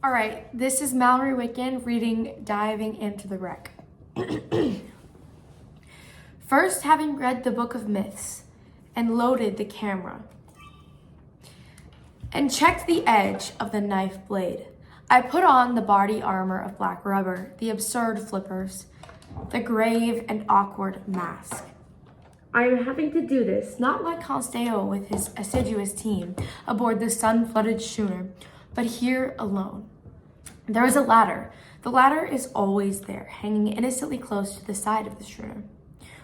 All right, this is Mallory Wittgen reading Diving into the Wreck. First, having read the Book of Myths and loaded the camera and checked the edge of the knife blade, I put on the body armor of black rubber, the absurd flippers, the grave and awkward mask. I am having to do this not like Consteo with his assiduous team aboard the sun-flooded schooner, but here alone. There is a ladder. The ladder is always there, hanging innocently close to the side of the schooner.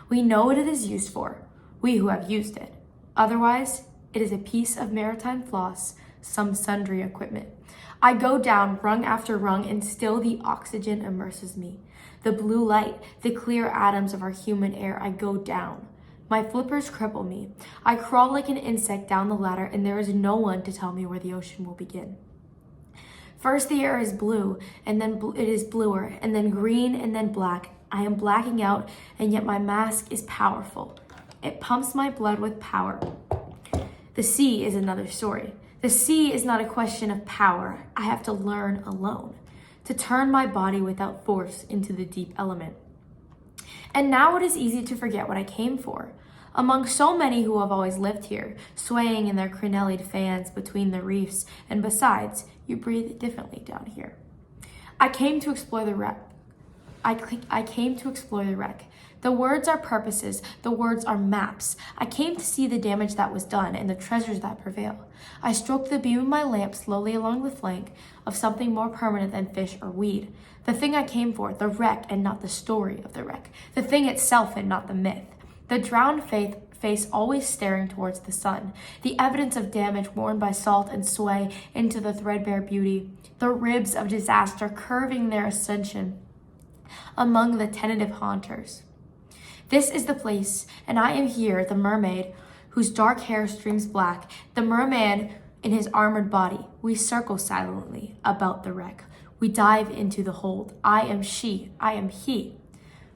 We know what it is used for, we who have used it. Otherwise, it is a piece of maritime floss, some sundry equipment. I go down rung after rung, and still the oxygen immerses me. The blue light, the clear atoms of our human air, I go down. My flippers cripple me. I crawl like an insect down the ladder, and there is no one to tell me where the ocean will begin. First, the air is blue, and then it is bluer, and then green, and then black. I am blacking out, and yet my mask is powerful. It pumps my blood with power. The sea is another story. The sea is not a question of power. I have to learn alone, to turn my body without force into the deep element. And now it is easy to forget what I came for. Among so many who have always lived here, swaying in their crenelled fans between the reefs, and besides, you breathe differently down here. I came to explore the wreck. I came to explore the wreck. The words are purposes, the words are maps. I came to see the damage that was done and the treasures that prevail. I stroked the beam of my lamp slowly along the flank of something more permanent than fish or weed. The thing I came for, the wreck and not the story of the wreck. The thing itself and not the myth. The drowned face always staring towards the sun. The evidence of damage worn by salt and sway into the threadbare beauty. The ribs of disaster curving their ascension among the tentative haunters. This is the place, and I am here, the mermaid, whose dark hair streams black, the merman in his armored body. We circle silently about the wreck. We dive into the hold. I am she, I am he,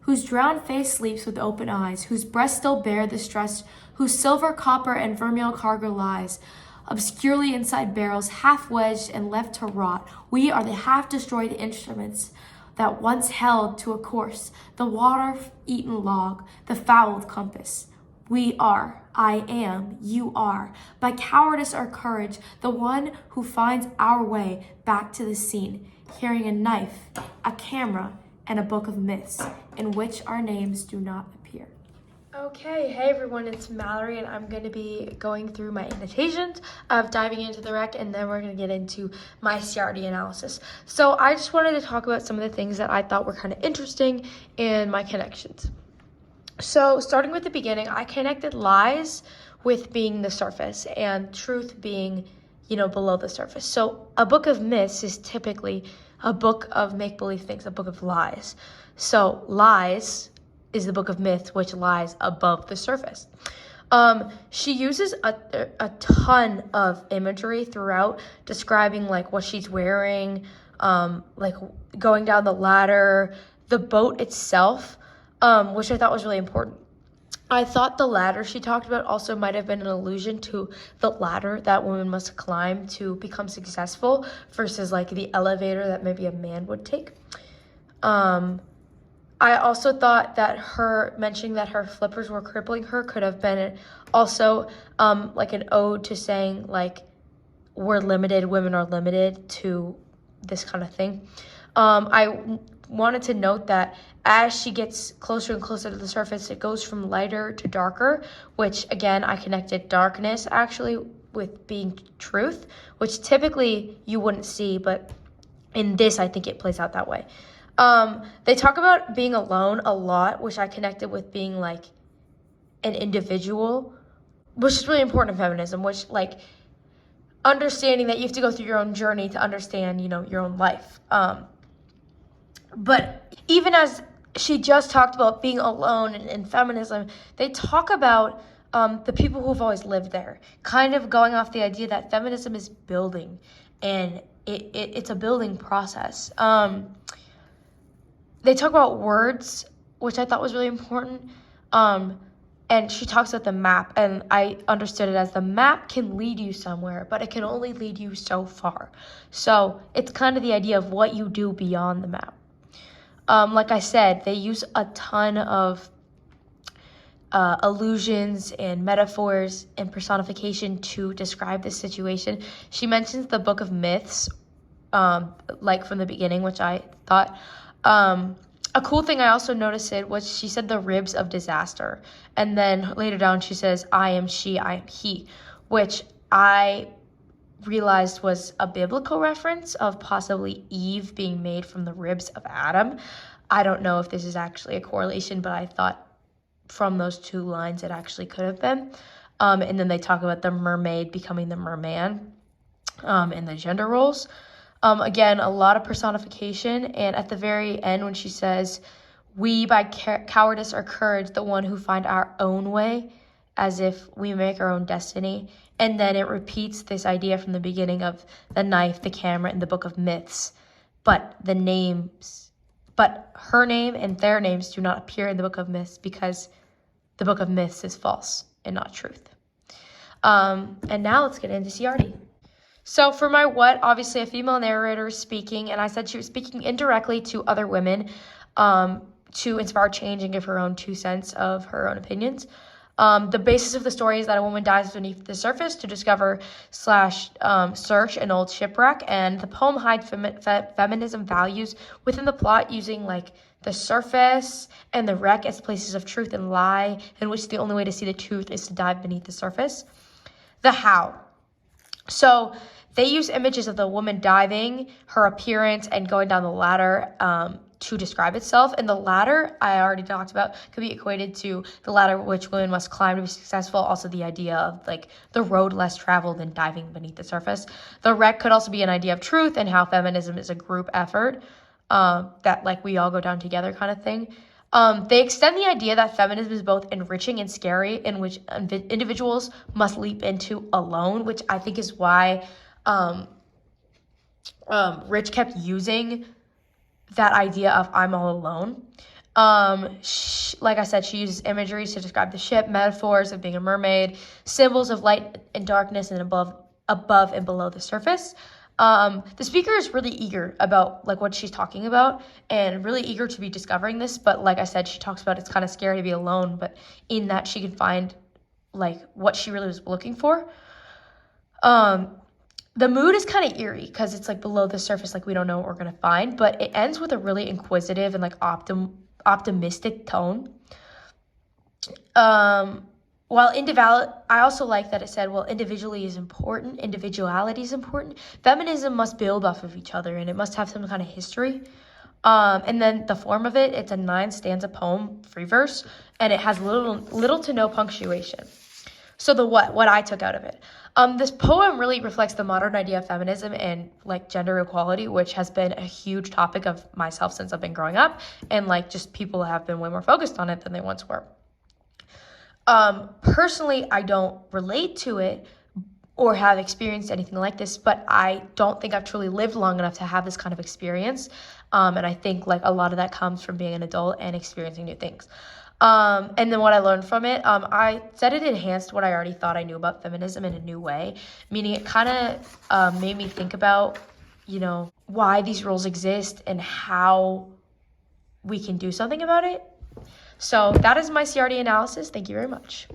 whose drowned face sleeps with open eyes, whose breasts still bear the stress, whose silver, copper, and vermeil cargo lies obscurely inside barrels, half wedged and left to rot. We are the half-destroyed instruments that once held to a course, the water-eaten log, the fouled compass. We are, I am, you are, by cowardice or courage, the one who finds our way back to the scene, carrying a knife, a camera, and a book of myths, in which our names do not appear. Okay, hey everyone, it's Mallory, and I'm going to be going through my annotations of diving into the wreck, and then we're going to get into my CRD analysis. So I just wanted to talk about some of the things that I thought were kind of interesting and my connections. So starting with the beginning, I connected lies with being the surface and truth being, below the surface. So a book of myths is typically a book of make-believe things, a book of lies. So lies is the book of myths, which lies above the surface. She uses a ton of imagery throughout, describing like what she's wearing, like going down the ladder, the boat itself, which I thought was really important. I thought the ladder she talked about also might have been an allusion to the ladder that women must climb to become successful versus like the elevator that maybe a man would take. I also thought that her mentioning that her flippers were crippling her could have been also like an ode to saying like we're limited, women are limited to this kind of thing. I wanted to note that as she gets closer and closer to the surface, it goes from lighter to darker, which again, I connected darkness actually with being truth, which typically you wouldn't see, but in this, I think it plays out that way. They talk about being alone a lot, which I connected with being like an individual, which is really important in feminism, which like understanding that you have to go through your own journey to understand, your own life. But even as she just talked about being alone in feminism, they talk about the people who've always lived there, kind of going off the idea that feminism is building, and it's a building process. They talk about words, which I thought was really important. And she talks about the map, and I understood it as the map can lead you somewhere, but it can only lead you so far. So it's kind of the idea of what you do beyond the map. Like I said, they use a ton of allusions and metaphors and personification to describe this situation. She mentions the Book of Myths, like from the beginning, which I thought. A cool thing I also noticed it was she said the ribs of disaster. And then later down she says, I am she, I am he, which I realized was a biblical reference of possibly Eve being made from the ribs of Adam. I don't know if this is actually a correlation, but I thought from those two lines it actually could have been. And then they talk about the mermaid becoming the merman in the gender roles. Again, a lot of personification. And at the very end, when she says, we by cowardice or courage, the one who find our own way, as if we make our own destiny. And then it repeats this idea from the beginning of the knife, the camera, and the Book of Myths. But her name and their names do not appear in the Book of Myths because the Book of Myths is false and not truth. And now let's get into CRD. So for my what, obviously a female narrator is speaking, and I said she was speaking indirectly to other women to inspire change and give her own 2 cents of her own opinions. The basis of the story is that a woman dives beneath the surface to discover / search an old shipwreck, and the poem hides feminism values within the plot using like the surface and the wreck as places of truth and lie, in which the only way to see the truth is to dive beneath the surface. The how. So they use images of the woman diving, her appearance, and going down the ladder to describe itself. And the ladder, I already talked about, could be equated to the ladder which women must climb to be successful. Also the idea of like the road less traveled than diving beneath the surface. The wreck could also be an idea of truth and how feminism is a group effort that like we all go down together kind of thing. They extend the idea that feminism is both enriching and scary, in which individuals must leap into alone, which I think is why Rich kept using that idea of I'm all alone. Like I said, she uses imagery to describe the ship, metaphors of being a mermaid, symbols of light and darkness, and above and below the surface. The speaker is really eager about like what she's talking about and really eager to be discovering this. But like I said, she talks about it's kind of scary to be alone, but in that she can find like what she really was looking for. The mood is kind of eerie because it's like below the surface, like we don't know what we're going to find, but it ends with a really inquisitive and like optimistic tone. I also like that it said, well, individuality is important. Feminism must build off of each other, and it must have some kind of history. And then the form of it, it's a 9-stanza poem, free verse, and it has little to no punctuation. So the what I took out of it. This poem really reflects the modern idea of feminism and like gender equality, which has been a huge topic of myself since I've been growing up, and like just people have been way more focused on it than they once were. Personally, I don't relate to it or have experienced anything like this, but I don't think I've truly lived long enough to have this kind of experience. And I think like a lot of that comes from being an adult and experiencing new things. And then what I learned from it, I said it enhanced what I already thought I knew about feminism in a new way, meaning it kind of made me think about, why these rules exist and how we can do something about it. So that is my CRD analysis. Thank you very much.